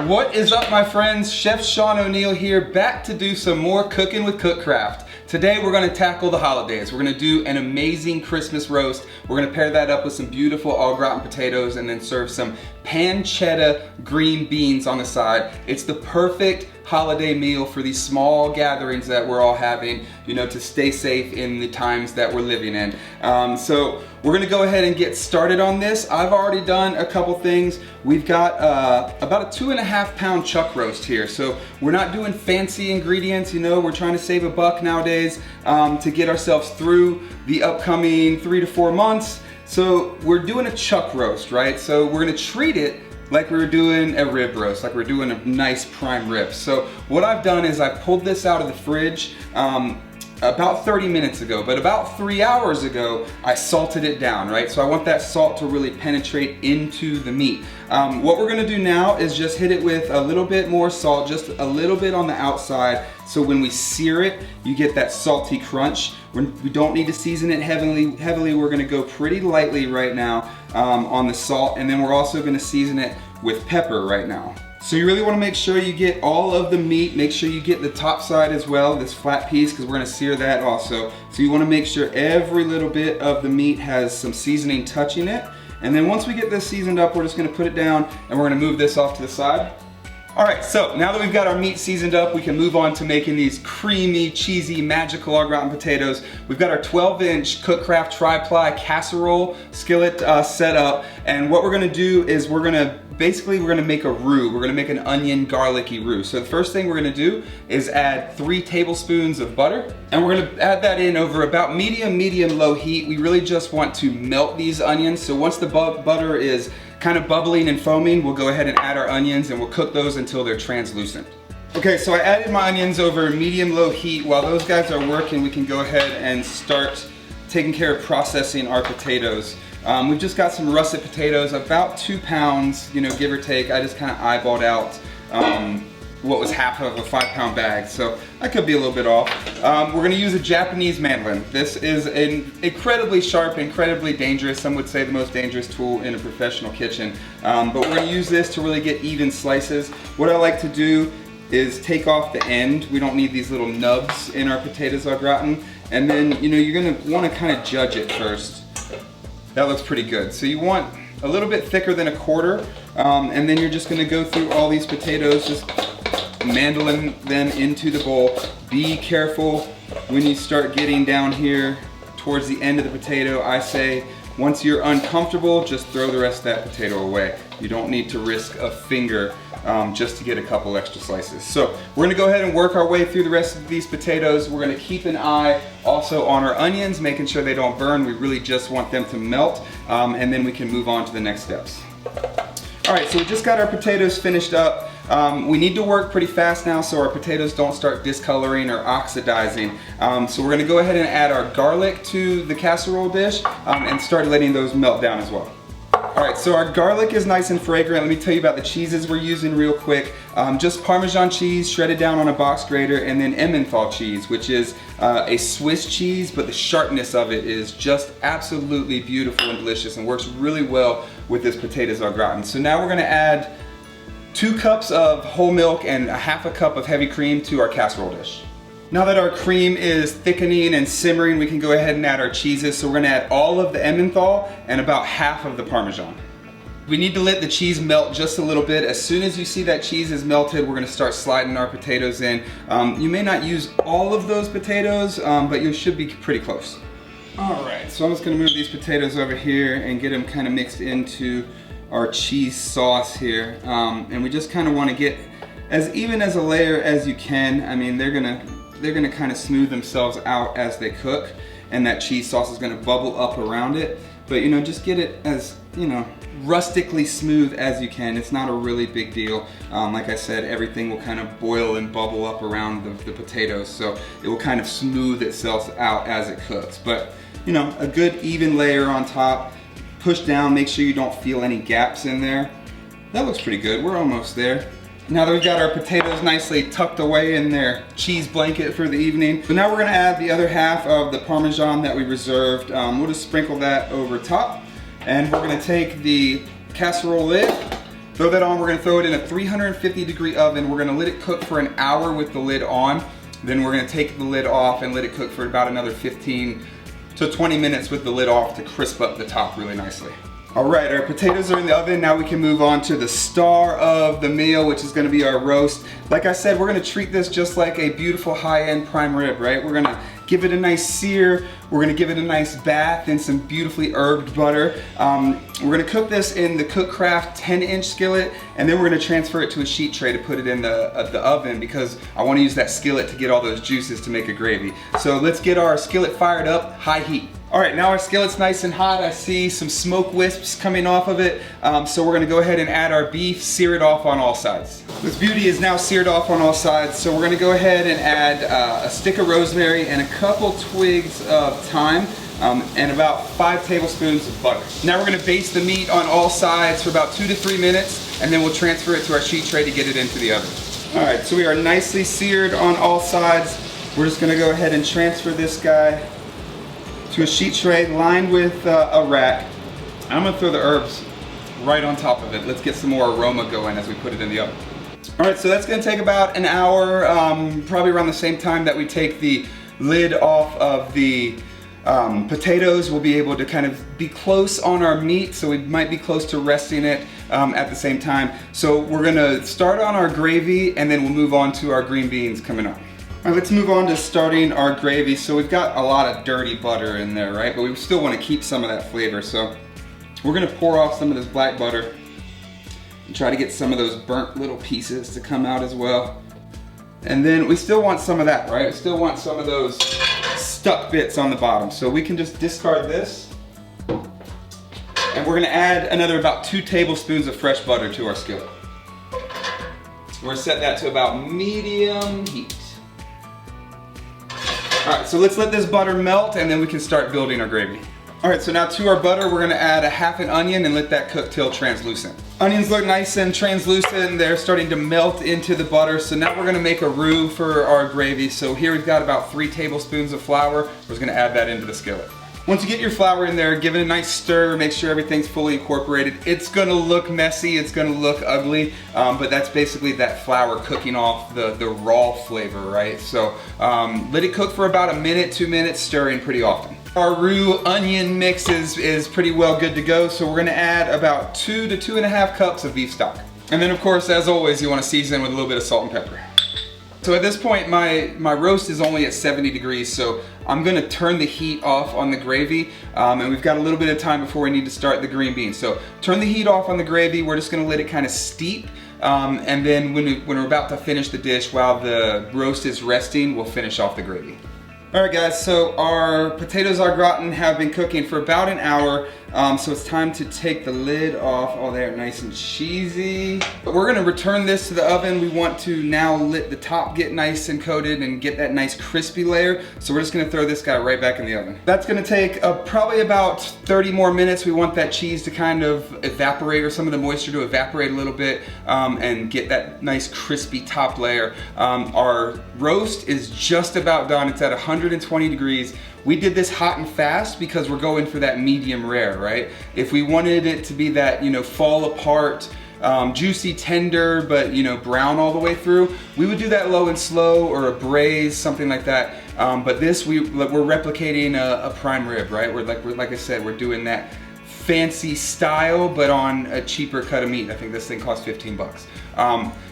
What is up, my friends? Chef Shaun O'Neale here, back to do some more cooking with CookCraft. Today we're going to tackle the holidays. We're going to do an amazing Christmas roast. We're going to pair that up with some beautiful au gratin potatoes and then serve some pancetta green beans on the side. It's the perfect holiday meal for these small gatherings that we're all having, you know, to stay safe in the times that we're living in. So we're gonna go ahead and get started on this. I've already done a couple things. We've got about a 2.5 pound chuck roast here. So we're not doing fancy ingredients, you know, we're trying to save a buck nowadays to get ourselves through the upcoming 3 to 4 months. So we're doing a chuck roast, right? So we're gonna treat it like we were doing a rib roast, like we're doing a nice prime rib. So what I've done is I pulled this out of the fridge about 30 minutes ago, but about 3 hours ago, I salted it down, right? So I want that salt to really penetrate into the meat. What we're gonna do now is just hit it with a little bit more salt, just a little bit on the outside, so when we sear it, you get that salty crunch. We don't need to season it heavily. We're gonna go pretty lightly right now on the salt, and then we're also gonna season it with pepper right now. So you really wanna make sure you get all of the meat, make sure you get the top side as well, this flat piece, because we're gonna sear that also. So you wanna make sure every little bit of the meat has some seasoning touching it. And then once we get this seasoned up, we're just gonna put it down and we're gonna move this off to the side. All right, so now that we've got our meat seasoned up, we can move on to making these creamy, cheesy, magical au gratin potatoes. We've got our 12-inch CookCraft tri-ply casserole skillet set up, and what we're gonna do is we're gonna make a roux. We're gonna make an onion garlicky roux. So the first thing we're gonna do is add 3 tablespoons of butter, and we're gonna add that in over about medium-low heat. We really just want to melt these onions. So once the butter is kind of bubbling and foaming, we'll go ahead and add our onions and we'll cook those until they're translucent. Okay, so I added my onions over medium-low heat. While those guys are working, we can go ahead and start taking care of processing our potatoes. We've just got some russet potatoes, about 2 pounds, you know, give or take. I just kind of eyeballed out what was half of a 5-pound bag, so I could be a little bit off. We're gonna use a Japanese mandolin. This is an incredibly sharp, incredibly dangerous, some would say the most dangerous tool in a professional kitchen. But we're gonna use this to really get even slices. What I like to do is take off the end. We don't need these little nubs in our potatoes au gratin. And then, you know, you're gonna wanna kind of judge it first. That looks pretty good. So you want a little bit thicker than 1/4, and then you're just gonna go through all these potatoes, just mandolin them into the bowl. Be careful when you start getting down here towards the end of the potato. I say once you're uncomfortable, just throw the rest of that potato away. You don't need to risk a finger just to get a couple extra slices. So we're gonna go ahead and work our way through the rest of these potatoes. We're gonna keep an eye also on our onions, making sure they don't burn. We really just want them to melt, and then we can move on to the next steps. All right, so we just got our potatoes finished up. We need to work pretty fast now so our potatoes don't start discoloring or oxidizing. So we're gonna go ahead and add our garlic to the casserole dish and start letting those melt down as well. All right, so our garlic is nice and fragrant. Let me tell you about the cheeses we're using real quick. Just Parmesan cheese shredded down on a box grater, and then Emmenthal cheese, which is a Swiss cheese, but the sharpness of it is just absolutely beautiful and delicious and works really well with this potatoes au gratin. So now we're gonna add 2 cups of whole milk and 1/2 cup of heavy cream to our casserole dish. Now that our cream is thickening and simmering, we can go ahead and add our cheeses. So we're gonna add all of the Emmenthal and about 1/2 of the Parmesan. We need to let the cheese melt just a little bit. As soon as you see that cheese is melted, we're gonna start sliding our potatoes in. You may not use all of those potatoes, but you should be pretty close. All right, so I'm just gonna move these potatoes over here and get them kind of mixed into our cheese sauce here. And we just kind of want to get as even as a layer as you can. I mean, they're gonna kind of smooth themselves out as they cook, and that cheese sauce is gonna bubble up around it. But you know, just get it as, you know, rustically smooth as you can. It's not a really big deal. Like I said, everything will kind of boil and bubble up around the potatoes, so it will kind of smooth itself out as it cooks. But you know, a good even layer on top. Push down, make sure you don't feel any gaps in there. That looks pretty good. We're almost there. Now that we've got our potatoes nicely tucked away in their cheese blanket for the evening, so now we're gonna add the other 1/2 of the Parmesan that we reserved. We'll just sprinkle that over top, and we're gonna take the casserole lid, Throw that on, we're gonna throw it in a 350-degree oven. We're gonna let it cook for an hour with the lid on. Then we're gonna take the lid off and let it cook for about another 15 to 20 minutes with the lid off to crisp up the top really nicely. All right, our potatoes are in the oven. Now we can move on to the star of the meal, which is gonna be our roast. Like I said, we're gonna treat this just like a beautiful high-end prime rib, right? We're gonna give it a nice sear. We're gonna give it a nice bath in some beautifully herbed butter. We're gonna cook this in the CookCraft 10-inch skillet, and then we're gonna transfer it to a sheet tray to put it in the oven because I wanna use that skillet to get all those juices to make a gravy. So let's get our skillet fired up, high heat. All right, now our skillet's nice and hot. I see some smoke wisps coming off of it. So we're gonna go ahead and add our beef, sear it off on all sides. This beauty is now seared off on all sides. So we're gonna go ahead and add a stick of rosemary and a couple twigs of thyme and about 5 tablespoons of butter. Now we're gonna baste the meat on all sides for about 2 to 3 minutes, and then we'll transfer it to our sheet tray to get it into the oven. All right, so we are nicely seared on all sides. We're just gonna go ahead and transfer this guy to a sheet tray lined with a rack. I'm gonna throw the herbs right on top of it. Let's get some more aroma going as we put it in the oven. All right, so that's gonna take about an hour, probably around the same time that we take the lid off of the potatoes. We'll be able to kind of be close on our meat, so we might be close to resting it at the same time. So we're gonna start on our gravy, and then we'll move on to our green beans coming up. All right, let's move on to starting our gravy. So we've got a lot of dirty butter in there, right? But we still want to keep some of that flavor. So we're gonna pour off some of this black butter and try to get some of those burnt little pieces to come out as well. And then we still want some of that, right? We still want some of those stuck bits on the bottom. So we can just discard this. And we're gonna add another about 2 tablespoons of fresh butter to our skillet. We're gonna set that to about medium heat. All right, so let's let this butter melt and then we can start building our gravy. All right, so now to our butter, we're gonna add a half an onion and let that cook till translucent. Onions look nice and translucent. They're starting to melt into the butter. So now we're gonna make a roux for our gravy. So here we've got about 3 tablespoons of flour. We're just gonna add that into the skillet. Once you get your flour in there, give it a nice stir, make sure everything's fully incorporated. It's gonna look messy, it's gonna look ugly, but that's basically that flour cooking off the raw flavor, right? So let it cook for about a minute, 2 minutes, stirring pretty often. Our roux onion mix is pretty well good to go, so we're gonna add about 2 to 2.5 cups of beef stock. And then of course, as always, you wanna season with a little bit of salt and pepper. So at this point, my roast is only at 70 degrees, so I'm gonna turn the heat off on the gravy, and we've got a little bit of time before we need to start the green beans. So turn the heat off on the gravy, we're just gonna let it kind of steep, and then when we're about to finish the dish, while the roast is resting, we'll finish off the gravy. All right guys, so our potatoes au gratin have been cooking for about an hour, so it's time to take the lid off. Oh, they're nice and cheesy. We're gonna return this to the oven. We want to now let the top get nice and coated and get that nice crispy layer, so we're just gonna throw this guy right back in the oven. That's gonna take probably about 30 more minutes. We want that cheese to kind of evaporate, or some of the moisture to evaporate a little bit, and get that nice crispy top layer. Our roast is just about done. It's at 120 degrees. We did this hot and fast because we're going for that medium rare, right? If we wanted it to be that, fall apart, juicy, tender, but brown all the way through, we would do that low and slow, or a braise, something like that. But this, we're replicating a prime rib, right? Like I said, we're doing that fancy style, but on a cheaper cut of meat. I think this thing costs 15 bucks.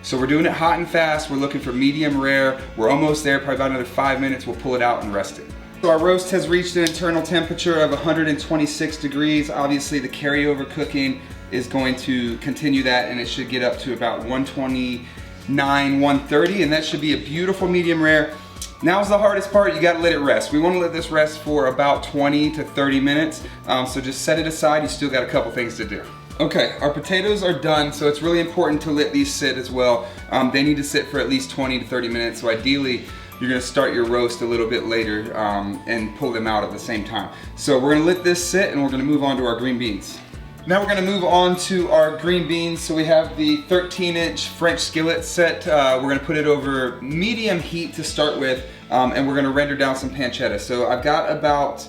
So we're doing it hot and fast. We're looking for medium rare. We're almost there, probably about another 5 minutes. We'll pull it out and rest it. So our roast has reached an internal temperature of 126 degrees. Obviously the carryover cooking is going to continue that, and it should get up to about 129, 130, and that should be a beautiful medium rare. Now's the hardest part. You gotta let it rest. We wanna let this rest for about 20 to 30 minutes. So just set it aside. You still got a couple things to do. Okay, our potatoes are done, so it's really important to let these sit as well. They need to sit for at least 20 to 30 minutes. So ideally, you're gonna start your roast a little bit later and pull them out at the same time. So we're gonna let this sit, and we're gonna move on to our green beans. Now we're gonna move on to our green beans. So we have the 13-inch French skillet set. We're gonna put it over medium heat to start with, and we're gonna render down some pancetta. So I've got about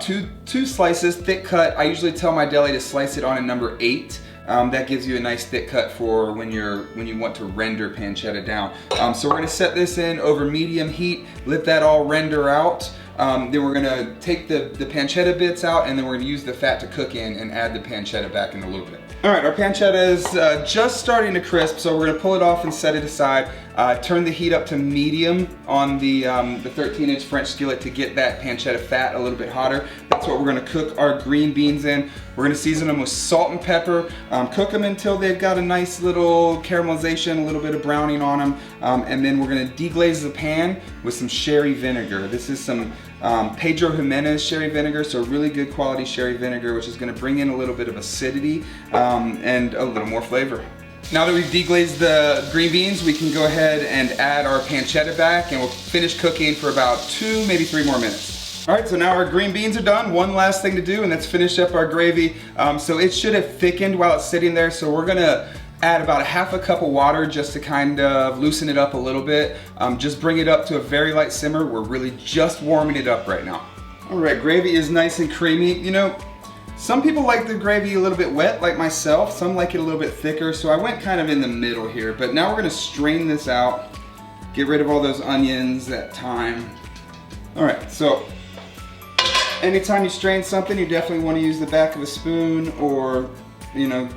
two slices, thick cut. I usually tell my deli to slice it on a number 8. that gives you a nice thick cut for when you want to render pancetta down. So we're gonna set this in over medium heat, let that all render out. Then we're gonna take the pancetta bits out, and then we're gonna use the fat to cook in and add the pancetta back in a little bit. All right, our pancetta is just starting to crisp, so we're gonna pull it off and set it aside. Turn the heat up to medium on the 13-inch French skillet to get that pancetta fat a little bit hotter. That's what we're gonna cook our green beans in. We're gonna season them with salt and pepper, cook them until they've got a nice little caramelization, a little bit of browning on them, and then we're gonna deglaze the pan with some sherry vinegar. This is some Pedro Jimenez sherry vinegar, so really good quality sherry vinegar, which is gonna bring in a little bit of acidity and a little more flavor. Now that we've deglazed the green beans, we can go ahead and add our pancetta back, and we'll finish cooking for about 2, maybe 3 more minutes. All right, so now our green beans are done. One last thing to do, and that's finish up our gravy. So it should have thickened while it's sitting there, so we're gonna add about 1/2 cup of water just to kind of loosen it up a little bit. Just bring it up to a very light simmer. We're really just warming it up right now. All right, gravy is nice and creamy. You know, some people like the gravy a little bit wet, like myself. Some like it a little bit thicker, so I went kind of in the middle here. But now we're gonna strain this out, get rid of all those onions, that thyme. All right, so anytime you strain something, you definitely wanna use the back of a spoon or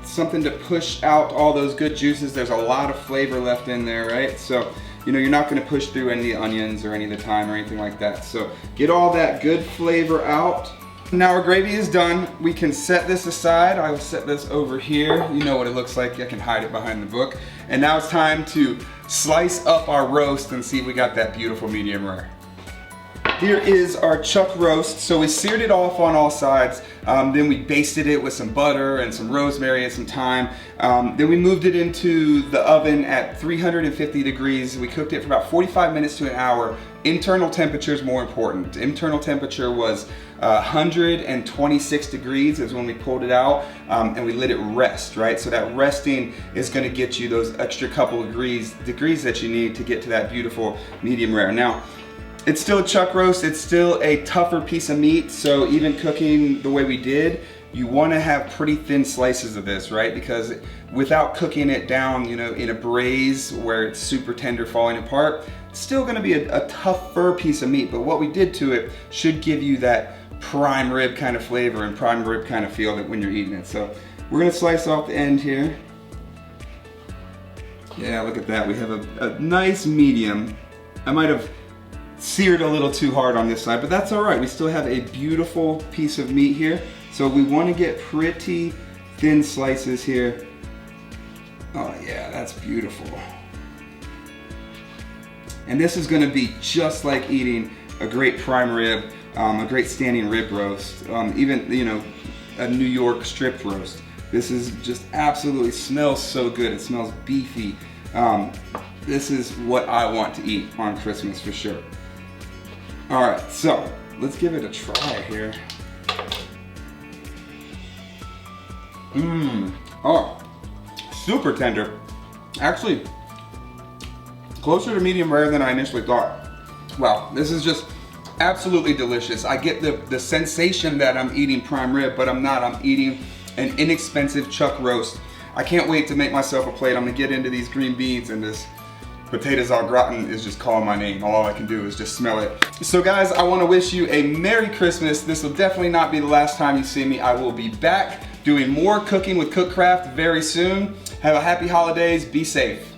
something to push out all those good juices. There's a lot of flavor left in there, right? So, you're not gonna push through any of the onions or any of the thyme or anything like that. So get all that good flavor out. Now our gravy is done. We can set this aside. I will set this over here. You know what it looks like. I can hide it behind the book. And now it's time to slice up our roast and see if we got that beautiful medium rare. Here is our chuck roast. So we seared it off on all sides. Then we basted it with some butter and some rosemary and some thyme. Then we moved it into the oven at 350 degrees. We cooked it for about 45 minutes to an hour. Internal temperature is more important. Internal temperature was 126 degrees is when we pulled it out, and we let it rest, right? So that resting is gonna get you those extra couple of degrees that you need to get to that beautiful medium rare. Now, it's still a chuck roast, it's still a tougher piece of meat, so even cooking the way we did, you wanna have pretty thin slices of this, right? Because without cooking it down, in a braise where it's super tender falling apart, it's still gonna be a tougher piece of meat, but what we did to it should give you that prime rib kind of flavor and prime rib kind of feel that when you're eating it. So we're gonna slice off the end here. Yeah, look at that, we have a nice medium. I might have seared a little too hard on this side, but that's all right. We still have a beautiful piece of meat here. So we want to get pretty thin slices here. Oh yeah, that's beautiful. And this is gonna be just like eating a great prime rib, a great standing rib roast, even, a New York strip roast. This is just absolutely smells so good. It smells beefy. This is what I want to eat on Christmas for sure. All right, so let's give it a try here. Oh, super tender. Actually, closer to medium rare than I initially thought. Wow, this is just absolutely delicious. I get the sensation that I'm eating prime rib, but I'm not. I'm eating an inexpensive chuck roast. I can't wait to make myself a plate. I'm gonna get into these green beans, and this potatoes au gratin is just calling my name. All I can do is just smell it. So guys, I wanna wish you a Merry Christmas. This will definitely not be the last time you see me. I will be back doing more cooking with CookCraft very soon. Have a happy holidays, be safe.